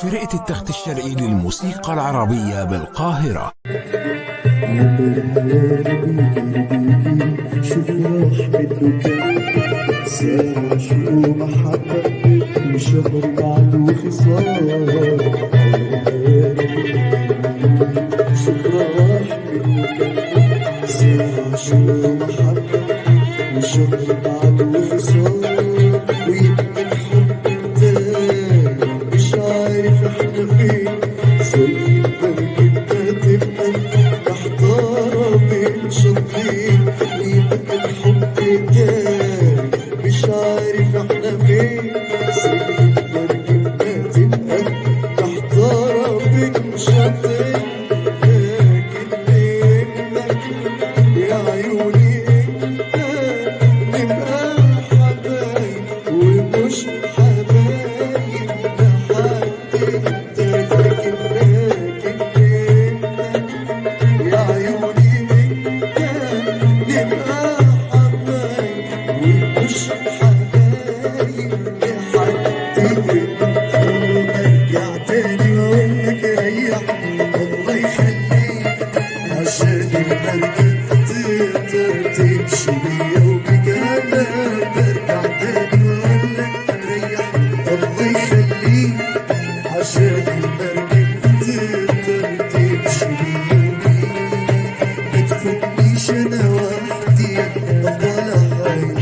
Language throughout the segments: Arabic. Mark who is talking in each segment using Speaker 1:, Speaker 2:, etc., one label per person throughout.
Speaker 1: فرقة التخت الشرقي للموسيقى العربية بالقاهرة.
Speaker 2: شوف راح منه كان ساعة شوق ومحبة وشهر بعده خصام. شوف راح منه كان ساعة شوق ومحبة وشهر بعده خصام. ويبقى الحب تاني مش عارف احنا فين زي البرج تبقى محتارة بين شطين. ويبقى الحب تاني مش عارف احنا فين زي البرج تبقى محتارة بين شطين. لكن يا عيوني نبقى حبايب ومش حبايب لحد يا عيوني نبقى حبايب ومش حبايب لحد ارجع تاني واقولك ريحني الله يخليك عشان البركة تقدر تمشي بيا وبجمالك. ارجع تاني واقولك ريحني الله يخليك عشان البركة تقدر تمشي بيا. ما تفوتنيش انا وحدي افضل اخايف.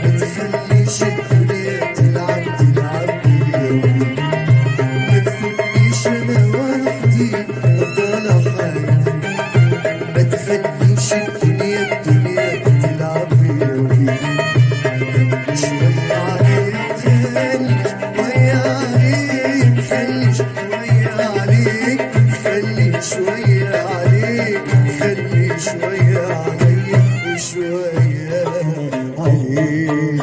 Speaker 2: ما تخليش الدنيا تلعب بيا. ما تفوتنيش انا وحدي افضل اخايف. ما تخليش الدنيا تلعب بيا. شوية عليك خلي شوية عليك خلي شوية عليك خلي شوية عليك وشوية عليك.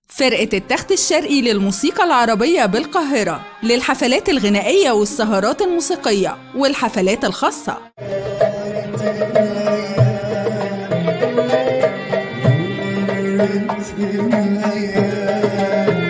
Speaker 3: فرقة التخت الشرقي للموسيقى العربية بالقاهرة للحفلات الغنائية والسهرات الموسيقية والحفلات الخاصة.
Speaker 2: الأيام